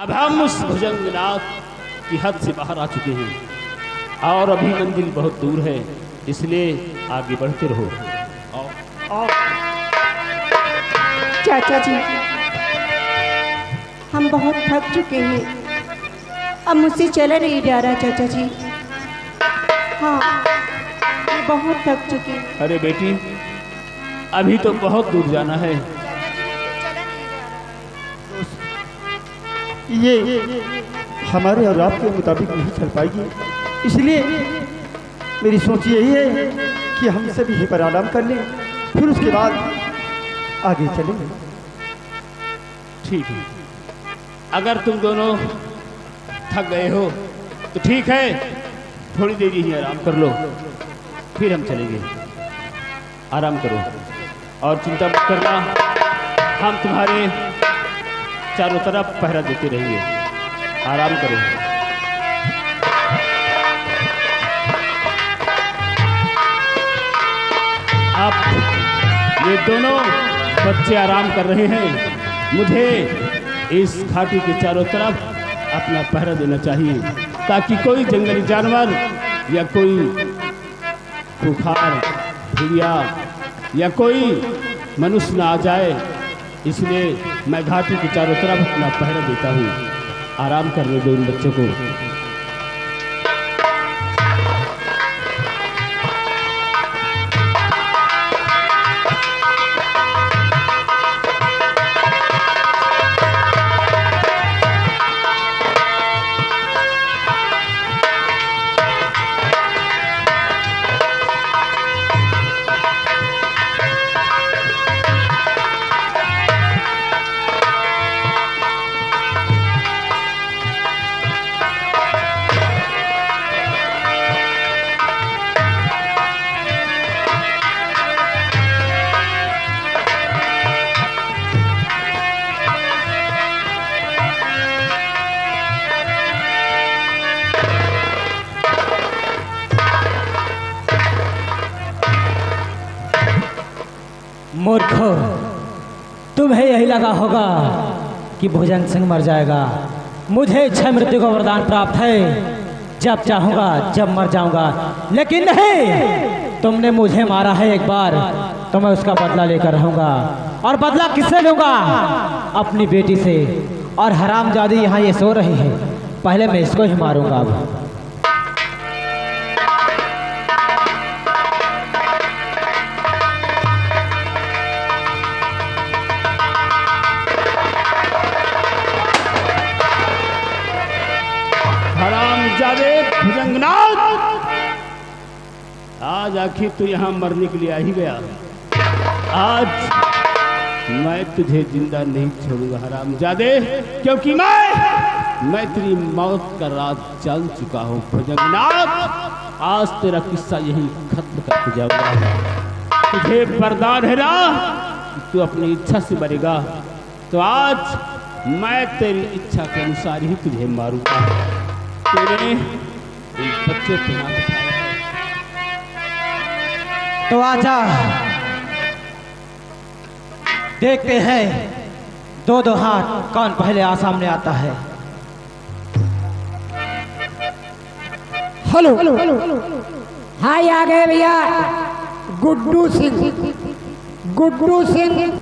अब हम उस भुजंगनाथ की हद से बाहर आ चुके हैं और अभी मंजिल बहुत दूर है, इसलिए आगे बढ़ते रहो। चाचा जी, हम बहुत थक चुके हैं, अब मुझसे चला नहीं जा रहा चाचा जी। हाँ, मैं बहुत थक चुकी हूँ। अरे बेटी, अभी तो बहुत दूर जाना है। ये हमारे और आपके मुताबिक नहीं चल पाएगी, इसलिए मेरी सोच यही है कि हम सभी यहीं पर आराम कर लें, फिर उसके बाद आगे चलेंगे। ठीक है, अगर तुम दोनों थक गए हो तो ठीक है, थोड़ी देर यहीं आराम कर लो, फिर हम चलेंगे। आराम करो और चिंता मत करना, हम तुम्हारे चारों तरफ पहरा देते रहेंगे। आराम करो। आप ये दोनों बच्चे आराम कर रहे हैं, मुझे इस घाटी के चारों तरफ अपना पहरा देना चाहिए, ताकि कोई जंगली जानवर या कोई खूंखार भेड़िया या कोई मनुष्य ना आ जाए, इसलिए मैं घाटी के चारों तरफ अपना पहरा देता हूँ। आराम करने दो इन बच्चों को। मूर्खो, तुम्हें यही लगा होगा कि भुजंग सिंह मर जाएगा। मुझे इच्छा मृत्यु का वरदान प्राप्त है, जब चाहूंगा जब मर जाऊंगा, लेकिन नहीं, तुमने मुझे मारा है एक बार, तो मैं उसका बदला लेकर रहूंगा। और बदला किससे लूंगा? अपनी बेटी से। और हरामजादी यहाँ ये सो रही है, पहले मैं इसको ही मारूंगा। अब भुजंगनाथ, आज आखिर तो यहाँ मरने के लिए आ ही गया। आज मैं तुझे जिंदा नहीं छोड़ूंगा हरामजादे, क्योंकि मैं तेरी मौत का राज जान चुका हूँ। भुजंगनाथ, आज तेरा किस्सा यही खत्म करके जाऊंगा। तुझे वरदान है ना कि तू अपनी इच्छा से मरेगा, तो आज मैं तेरी इच्छा के अनुसार ही तुझे मारूंगा। तेरे बच्चे तुम्हारे तो आजा, देखते हैं दो दो हाथ कौन पहले सामने आता है। हेलो, हाय, आ गए भैया। गुड्डू सिंह, गुड्डू सिंह।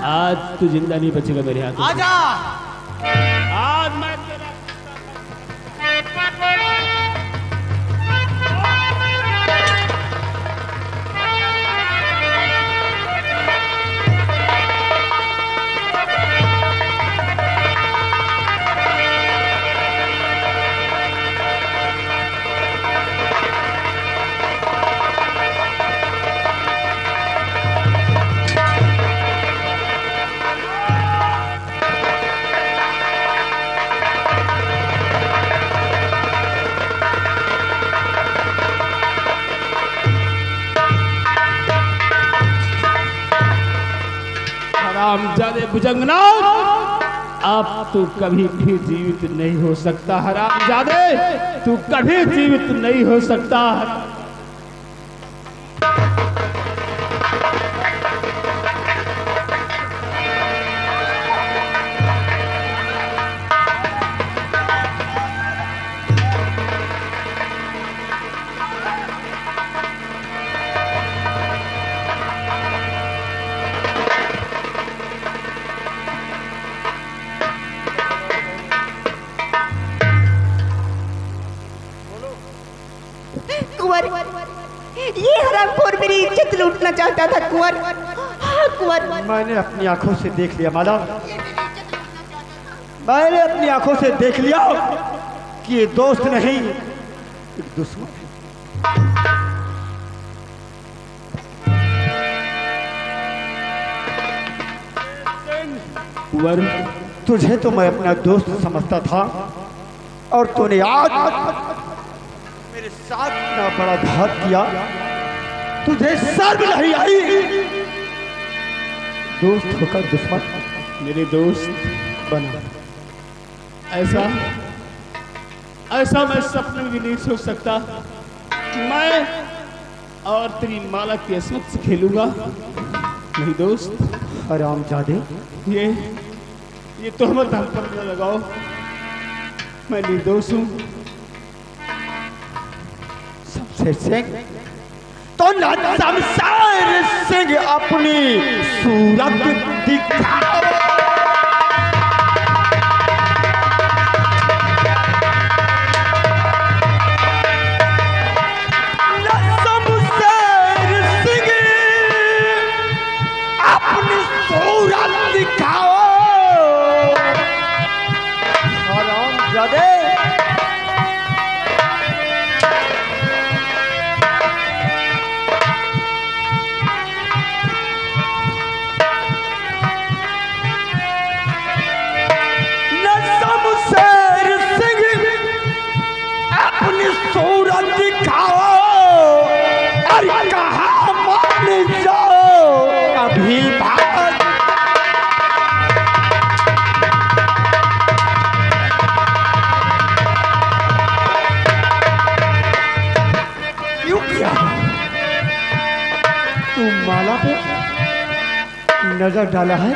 आज तू जिंदा नहीं बचेगा मेरे हाथ। आजा, आज मैं तेरा हरामजादे भुजंगनाथ, अब तू कभी भी जीवित नहीं हो सकता। हरामजादे, तू कभी जीवित नहीं हो सकता। चाहता था कुंवर। हाँ कुंवर। मैंने अपनी आंखों से देख लिया माला, मैंने अपनी आंखों से देख लिया कि ये दोस्त नहीं एक दुश्मन है। कुंवर, तुझे तो मैं अपना दोस्त समझता था और तूने आज मेरे साथ इतना बड़ा घात किया, तुझे शर्म नहीं आई? दोस्त होकर दुश्मन मेरे दोस्त बना। ऐसा ऐसा मैं सपने में भी नहीं सोच सकता कि मैं और तेरी माला की असमत से खेलूंगा। नहीं दोस्त, हरामजादे, ये तोहमत हम पर न लगाओ, मैं निर्दोष हूँ। शमशेर सिंह तो ना शमशेर सिंह अपनी सूरत दिखाओ। ना शमशेर सिंह अपनी सूरत दिखाओ। हरामजादे, सूरत दिखाओ। अरे कहाँ मान जाओ अभी भाग। क्यों किया? तू माला पे नजर डाला है,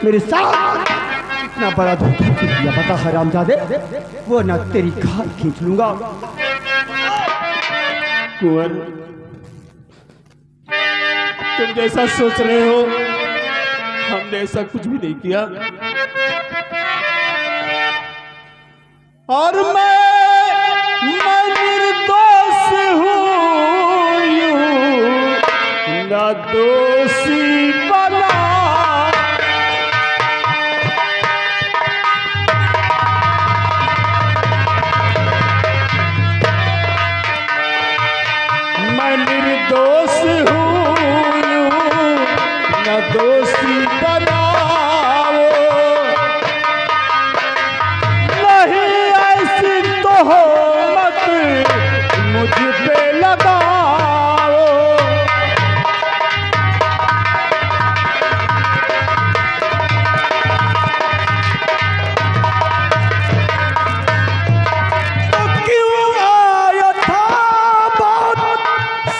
मेरे साथ इतना बड़ा धोखा क्यों किया? बता हरामजादे, वो ना तेरी खाल खींच लूंगा। कुंवर, तुम जैसा सोच रहे हो हमने ऐसा कुछ भी नहीं किया। और मैं निर्दोष हूँ, यूं ना दोषी बना। मैं निर्दोष हूँ, न दोषी बनाओ। नहीं ऐसी तोहमत मुझ पे लगाओ। तो क्यों आया था बात,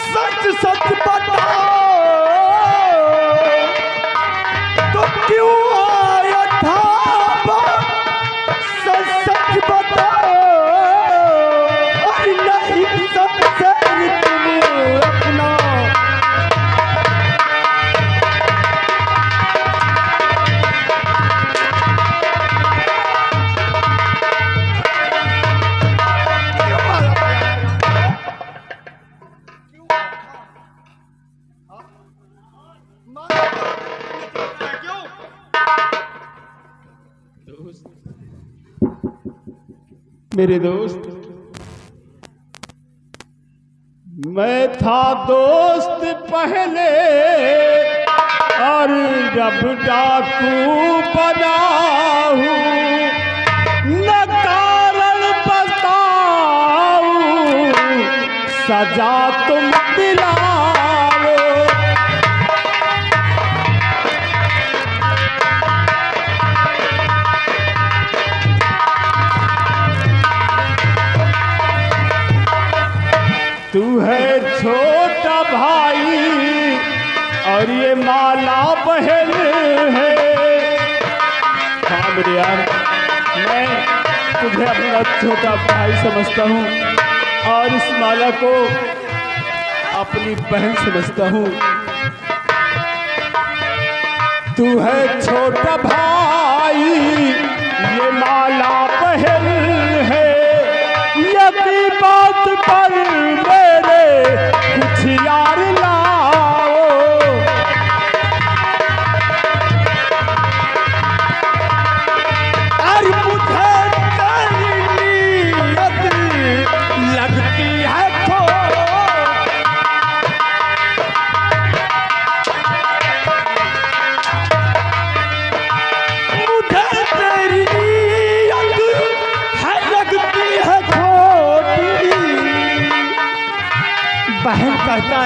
सच सच बताओ। तो क्यों आया था बात, सच सच बताओ। अरे नहीं सबसे तुम अपना मेरे दोस्त, मैं था दोस्त पहले और जब डाकू बना हूँ, न कारण बताऊँ सजा तुम दिलाओ। तू है छोटा भाई और ये माला बहन है। हाँ मेरे यार, मैं तुझे अपना छोटा भाई समझता हूँ और इस माला को अपनी बहन समझता हूँ। तू है छोटा भाई, ये माला बहन है। यकी बात पर मेरे कुछ यार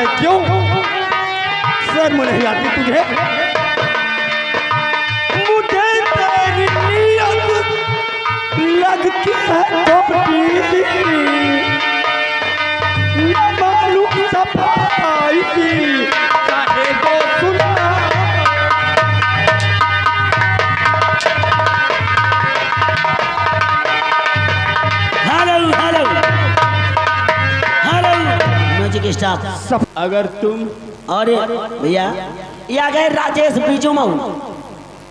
है क्यों? शर्म नहीं आती तुझे? मुझे तेरी नीयत लगती है छोटी, न मालूम सफाई की चाहे तो सुना। Hello hello hello music staff. अगर तुम और भैया ये आ गए राजेश बीजू मऊ,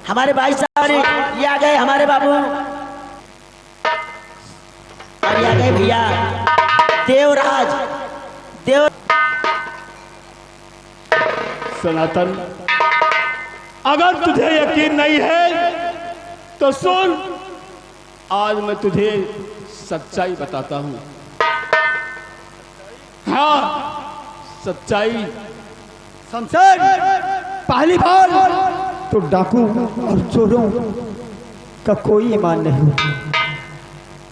हमारे भाई साहब। ये आ गए हमारे बाबू, और ये आ गए भैया देवराज देव। सनातन, अगर तुझे यकीन नहीं है तो सुन, आज मैं तुझे सच्चाई बताता हूं। हाँ, सच्चाई। शमशेर, पहली बार तो डाकू और चोरों का कोई ईमान नहीं होता।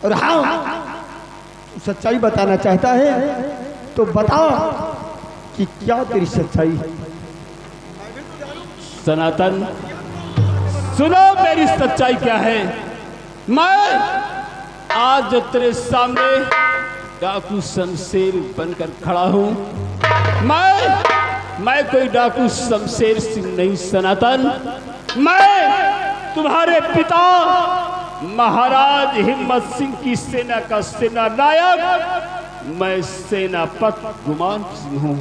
और हाँ, सच्चाई बताना चाहता है तो बता कि क्या तेरी सच्चाई है। सनातन, सुनो मेरी सच्चाई क्या है। मैं आज जो तेरे सामने डाकू शमशेर बनकर खड़ा हूं, मैं कोई डाकू शमशेर सिंह नहीं सनातन। मैं तुम्हारे पिता महाराज हिम्मत सिंह की सेना का सेना नायक, मैं सेनापति गुमान सिंह हूं।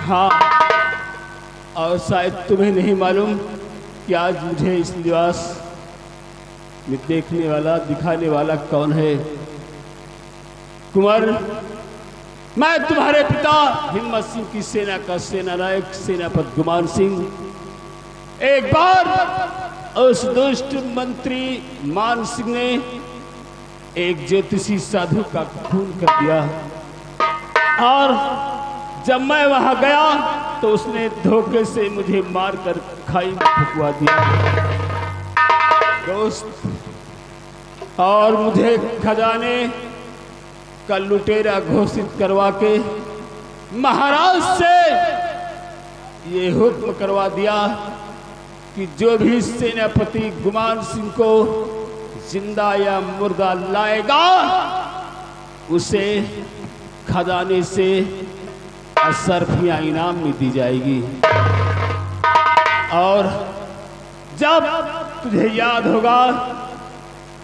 हाँ, और शायद तुम्हें नहीं मालूम कि आज मुझे इस लिबास में देखने वाला, दिखाने वाला कौन है। कुंवर, मैं तुम्हारे पिता हिम्मत सिंह की सेना का सेना नायक सेनापति गुमान सिंह। एक बार उस दुष्ट मंत्री मान सिंह ने एक ज्योतिषी साधु का खून कर दिया, और जब मैं वहां गया तो उसने धोखे से मुझे मारकर खाई में फुकवा दिया दोस्त, और मुझे खजाने का लुटेरा घोषित करवा के महाराज से ये हुक्म करवा दिया कि जो भी सेनापति गुमान सिंह को जिंदा या मुर्दा लाएगा उसे खजाने से असरफिया इनाम में दी जाएगी। और जब तुझे याद होगा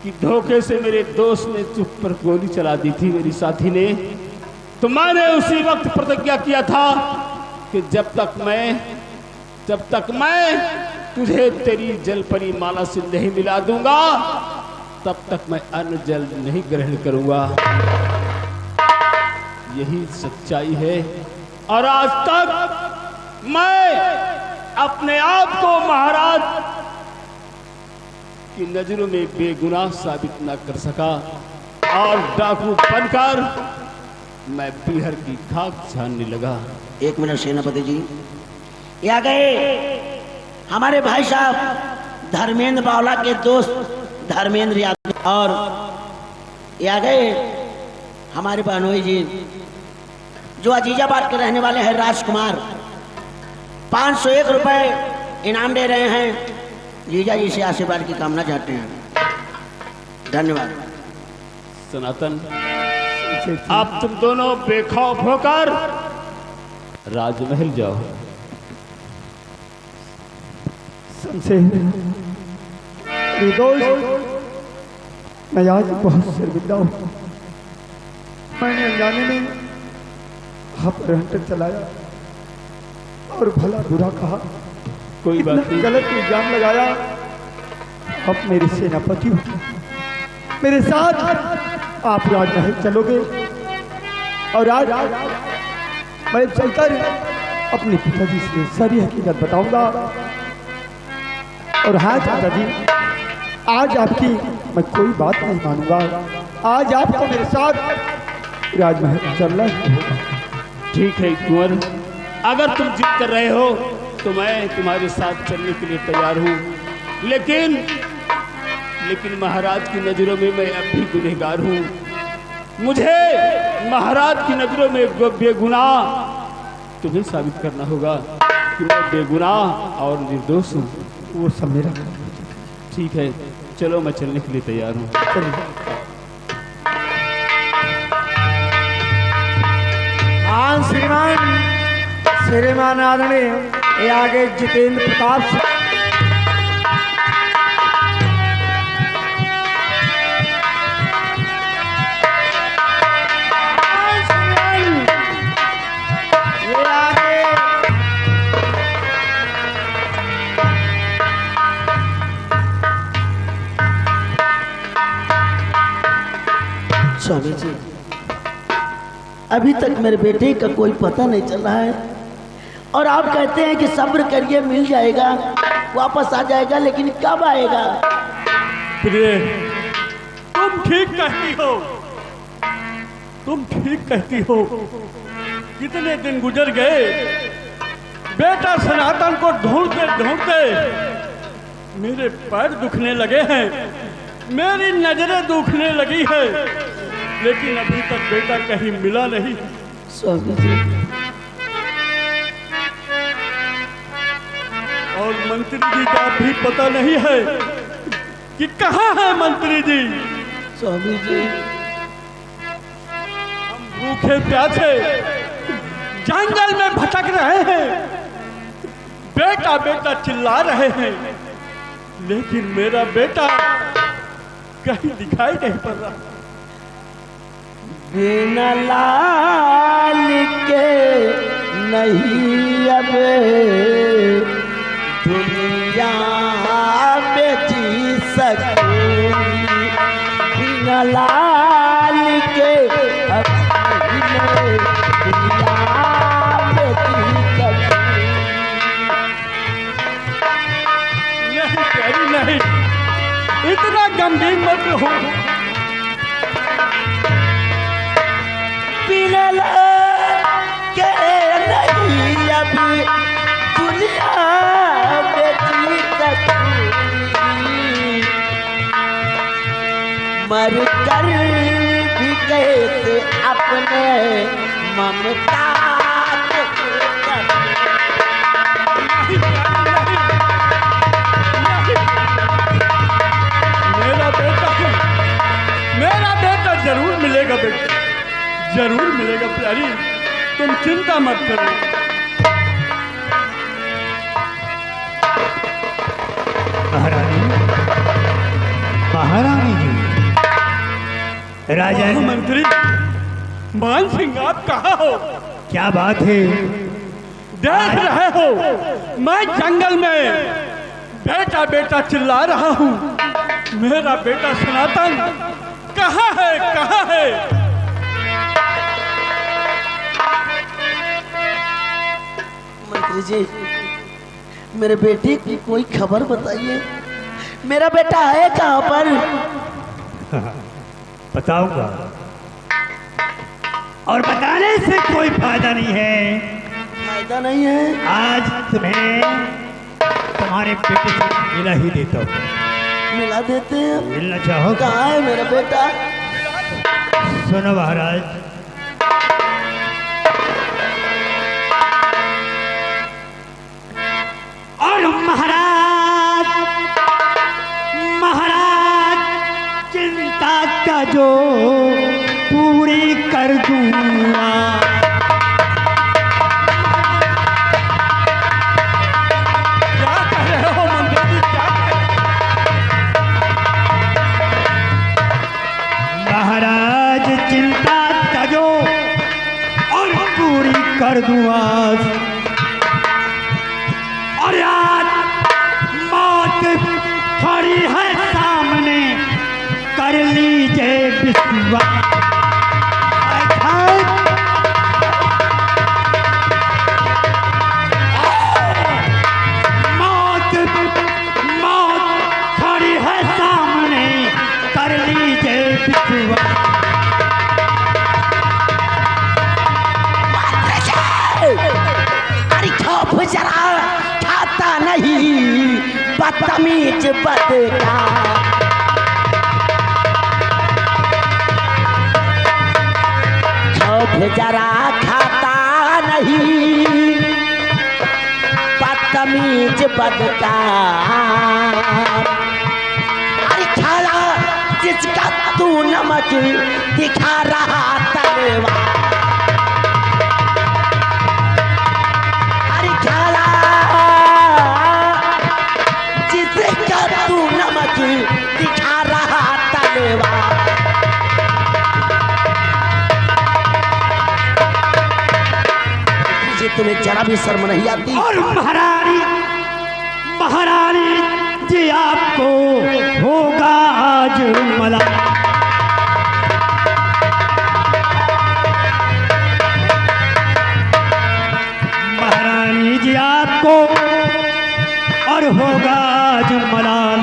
कि धोखे से मेरे दोस्त ने चुप पर गोली चला दी थी, मेरी साथी ने, तो मैंने उसी वक्त प्रतिज्ञा किया था कि जब तक मैं तुझे तेरी जलपरी माला से नहीं मिला दूंगा तब तक मैं अन्न जल नहीं ग्रहण करूंगा। यही सच्चाई है, और आज तक मैं अपने आप को महाराज की नजरों में बेगुनाह साबित न कर सका, और डाकू बनकर मैं बिहार की खाक छानने लगा। एक मिनट सेनापति जी, ये आ गए हमारे भाई साहब धर्मेंद्र बावला के दोस्त धर्मेंद्र यादव, और ये आ गए हमारे बहनोई जी जो अजीजाबाद के रहने वाले हैं राजकुमार। 501 रुपए इनाम दे रहे हैं, जीजा जी से आशीर्वाद की कामना चाहते हैं। धन्यवाद। सनातन, आप तुम दोनों बेखौफ होकर राजमहल जाओ। शमशेर, मैं आज बहुत शर्मिंदा हूँ। मैंने अनजाने में आप रहकर चलाया और भला बुरा कहा, कोई बात नहीं, गलत इल्जाम लगाया। अब मेरे सेनापति हो, मेरे साथ आप राजमहल चलोगे, और आज मैं चलकर अपने पिताजी से सारी हकीकत बताऊंगा। और हाँ चाचा जी, आज आपकी मैं कोई बात नहीं मानूंगा। आज आपको मेरे साथ राजमहल चलना ही होगा। ठीक है कुंवर, अगर तुम जिद कर रहे हो तो मैं तुम्हारे साथ चलने के लिए तैयार हूँ, लेकिन महाराज की नजरों में मैं अब भी गुनहगार हूँ। मुझे महाराज की नजरों में बेगुनाह तुम्हें साबित करना होगा कि मैं बेगुनाह और निर्दोष हूँ। वो सब मेरा ठीक है, चलो मैं चलने के लिए तैयार हूँ। हाँ श्रीमान आदरणीय ये आगे जितेंद्र प्रताप सिंह। स्वामी जी, अभी तक मेरे बेटे का कोई पता नहीं चल रहा है और आप कहते हैं कि सब्र करिए, मिल जाएगा, वापस आ जाएगा, लेकिन कब आएगा? प्रिय, तुम ठीक कहती हो, तुम ठीक कहती हो। कितने दिन गुजर गए, बेटा सनातन को ढूंढते ढूंढते मेरे पैर दुखने लगे हैं, मेरी नजरें दुखने लगी है, लेकिन अभी तक बेटा कहीं मिला नहीं। स्वामी जी, और मंत्री जी का भी पता नहीं है कि कहाँ है मंत्री जी। स्वामी जी, हम भूखे प्यासे जंगल में भटक रहे हैं, बेटा बेटा चिल्ला रहे हैं, लेकिन मेरा बेटा कहीं दिखाई नहीं पड़ रहा। बिना लाल के नहीं अब दुनिया में जी सकूंगी, बिना लाल के अब नहीं दुनिया में जी सकूंगी। नहीं प्यारी नहीं, इतना गंभीर मत हो। बिना लाल के नहीं अभी दुनिया में जी सकूंगी, मर कर भी कैसे अपने ममता मेरा बेटा जरूर मिलेगा, बेटा जरूर मिलेगा। प्यारी, तुम चिंता मत करो। महारानी जी, राजा मंत्री मान सिंह, आप कहाँ हो? क्या बात है? देख रहे हो मैं जंगल में बेटा बेटा चिल्ला रहा हूँ, मेरा बेटा सनातन कहाँ है, कहाँ है? मंत्री जी, मेरे बेटे की कोई खबर बताइए, मेरा बेटा है कहाँ पर? बताऊंगा, और बताने से कोई फायदा नहीं है। फायदा नहीं है? आज तुम्हें तुम्हारे बेटे से मिला ही देता हूँ। मिला देते हैं? मिलना चाहो? कहाँ है मेरा बेटा? सुनो महाराज, और महाराज महाराज चिंता का जो पूरी कर दूंगा। क्या कह रहे हो मंत्री जी, क्या कह रहे हो? महाराज चिंता का जो और पूरी कर दूंगा, और आज मौत खड़ी है सामने, कर लीजिए विश्वास। मौत मौत खड़ी है सामने, कर लीजिए विश्वास। अरे चुप जरा, खाता नहीं बदतमीज बदका। जरा खाता नहीं, बदतमीज बदकार। अरे खाला जिसका तू नमक दिखा रहा तलवार। अरे खाला जिसका तू नमक दिखा रहा तलवार। तुम्हें जरा भी शर्म नहीं आती? और महारानी महारानी जी आपको होगा आज मला। महारानी जी आपको और होगा आज मलाल।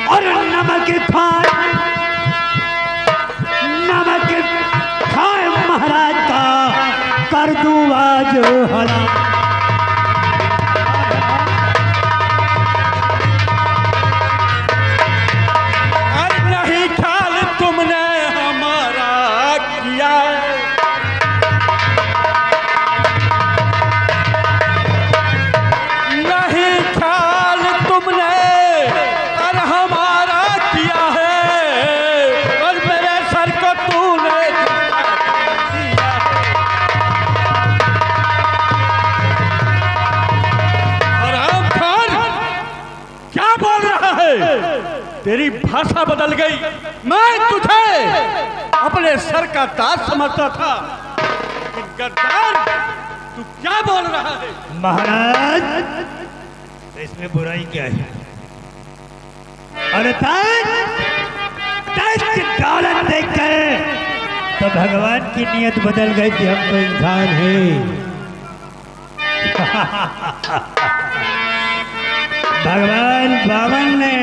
और नमक खाए महाराज का कर दूं आज हला। अरे नहीं ख्याल तुमने हमारा किया, नहीं ख्याल तुमने और हमारा किया है, और मेरे सर को तूने तेरी भाषा बदल गई। मैं तुझे अपने सर का ताज समझता था, लेकिन गद्दार तू क्या बोल रहा है? महाराज इसमें बुराई क्या है? अरे ताज की दौलत देखकर तो भगवान की नियत बदल गई कि हम तो इंसान हैं। भगवान बावन ने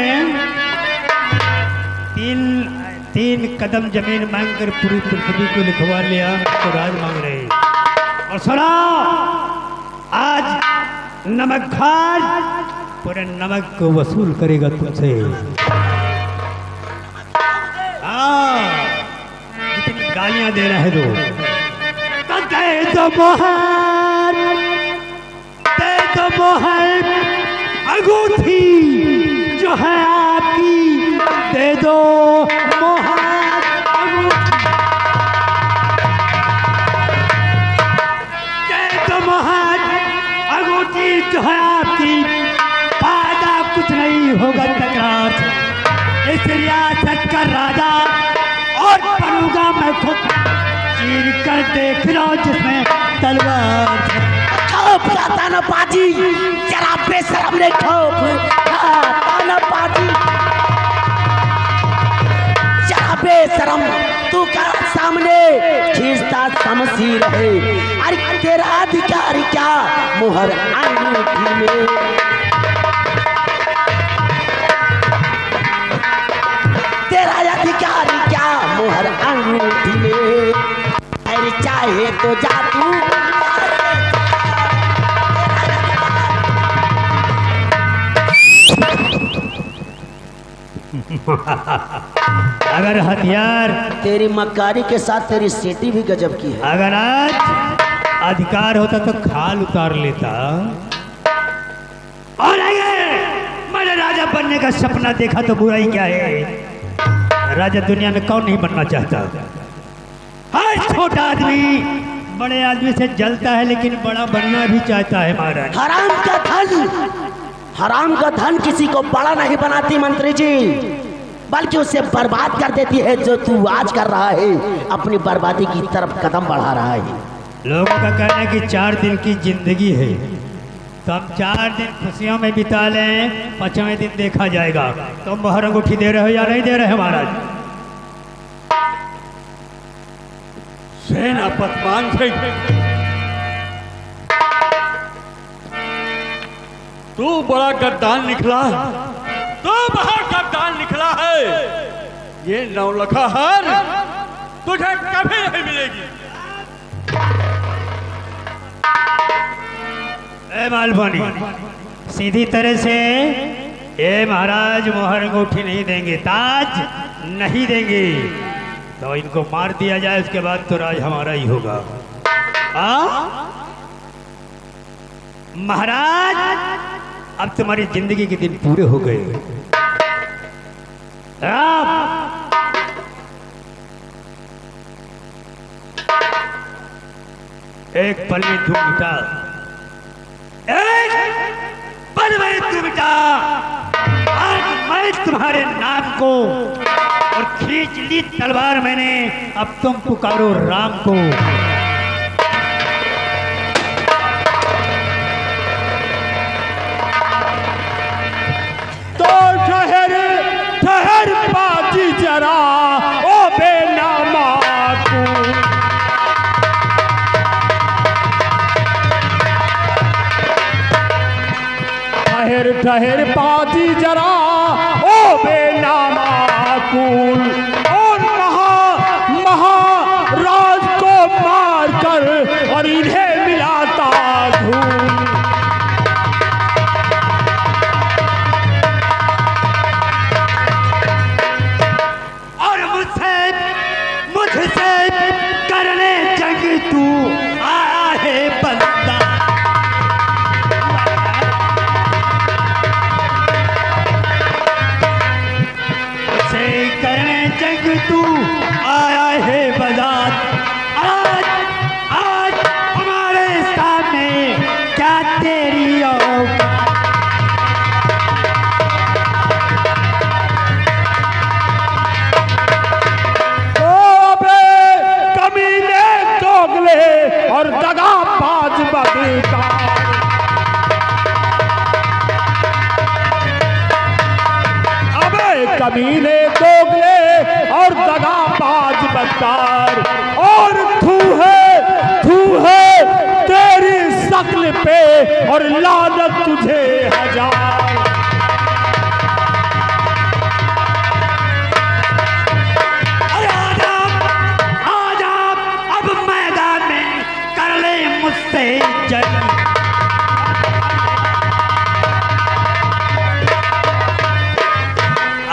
तीन कदम जमीन मांगकर पूरी पृथ्वी को लिखवा लिया, तो राज मांग रहे हैं। और सुनो, आज नमक खार पूरे नमक को वसूल करेगा तुमसे। हाँ, जितनी गालियां दे रहे हो तो दे दो मोहर, दे दो मोहर अंगूठी जो है आपकी, दे दो मोहर अंगूठी, दे दो मोहर अंगूठी जो है आपकी। फायदा कुछ नहीं होगा तकरार से। इस रियासत का राजा और बनूंगा मैं खुद, चीर कर देख लो जिसमें तलवार है। तानाबाजी जरा बेशरम ने ठोक, तानाबाजी जरा बेशरम तू का सामने खींचता समझी रहे। अरे तेरा अधिकार क्या मुहर अंगूठी में, तेरा अधिकार क्या मुहर अंगूठी में। अरे चाहे तो जा तू, अगर हथियार तेरी मक्कारी के साथ तेरी सेटी भी गजब की है। अगर आज अधिकार होता तो खाल उतार लेता। और मैंने राजा बनने का सपना देखा तो बुराई क्या है? राजा दुनिया में कौन नहीं बनना चाहता? हर छोटा आदमी बड़े आदमी से जलता है, लेकिन बड़ा बनना भी चाहता है। महाराज हराम का धन किसी को बड़ा नहीं बनाती मंत्री जी, बल्कि उसे बर्बाद कर देती है। जो तू आज कर रहा है, अपनी बर्बादी की तरफ कदम बढ़ा रहा है। लोगों का कहना है कि 4 दिन की जिंदगी है, तो हम 4 दिन खुशियों में बिता लें, 5वें दिन देखा जाएगा। तो मोहर अंगूठी दे रहे हो या नहीं दे रहे महाराज? सेनापतिमान सिंह, तू बड़ा गद्दार निकला, तू बड़ा गद्दार निकला है। ये नौलखा हार तुझे कभी नहीं मिलेगी। ए मालवानी, सीधी तरह से ये महाराज मोहर अंगूठी नहीं देंगे, ताज नहीं देंगे। तो इनको मार दिया जाए, उसके बाद तो राज हमारा ही होगा। महाराज, अब तुम्हारी जिंदगी के दिन पूरे हो गए। एक पल में तू मिटा, एक पल में तू मिटा। आज मैं तुम्हारे नाम को और खींच ली तलवार मैंने, अब तुम पुकारो राम को। तो ठहर ठहर बाजी जरा ओ बेनामा तू, ठहर ठहर बाजी जरा ओ बेनामा कूल, और महाराज को मार कर और इन्हें मिलाता धूल। और मुझसे करने जंग तू आया है बंदा, करने जंग तू आया है बाजार। आज हमारे सामने क्या तेरी कमीने दोगले और दगाबाज बदकार, कमीने दोगले और दगाबाज बदकार, और थू है तेरी शक्ल पे और लानत तुझे हजार। अरे आजा अब मैदान में कर ले मुझसे जंग।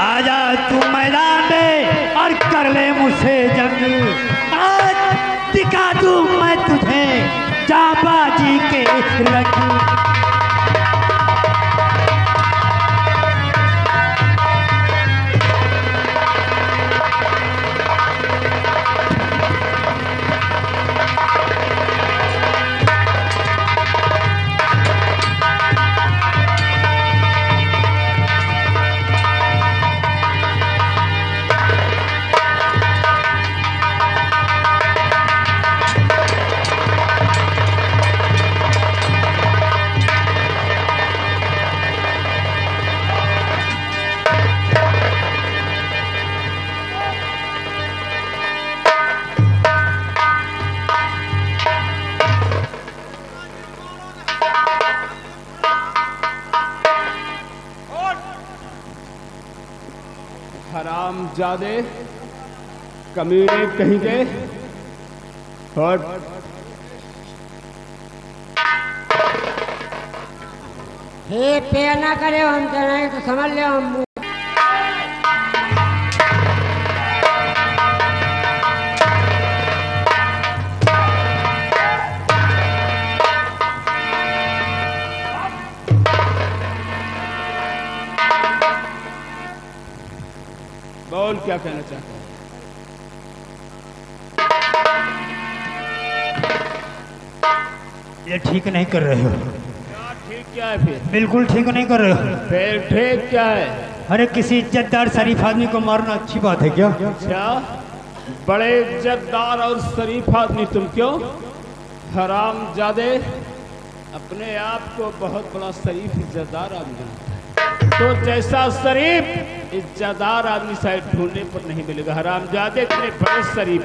आजा तू मैदान में और कर ले मुझसे जंग। आज दिखा दूं मैं तुझे जाबाजी के रंग। हरामजादे, कमीने कहीं गए। और हे पे ना करे, हम नहीं तो समझ ले हम। बोल क्या कहना चाहता है? ये ठीक नहीं कर रहे हो। क्या ठीक क्या है फिर? बिल्कुल ठीक नहीं कर रहे हो। फिर ठीक क्या है? अरे किसी इज्जतदार शरीफ आदमी को मारना अच्छी बात है क्या? अच्छा, बड़े इज्जतदार और शरीफ आदमी तुम क्यों? हरामजादे, अपने आप को बहुत बड़ा शरीफ इज्जतदार आदमी बनाता है। तो जैसा शरीफ इज्जतदार आदमी शायद ढूंढने पर नहीं मिलेगा। हरामजादे इतने बड़े शरीफ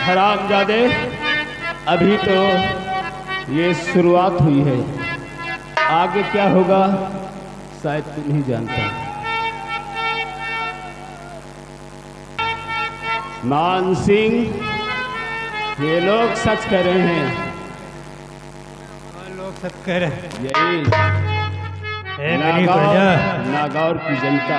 हरामजादे, अभी तो ये शुरुआत हुई है, आगे क्या होगा शायद तू नहीं जानता। मान सिंह, ये लोग सच कह रहे हैं। लोग सब कह रहे हैं यही ए मेरी प्रजा नागौर की जनता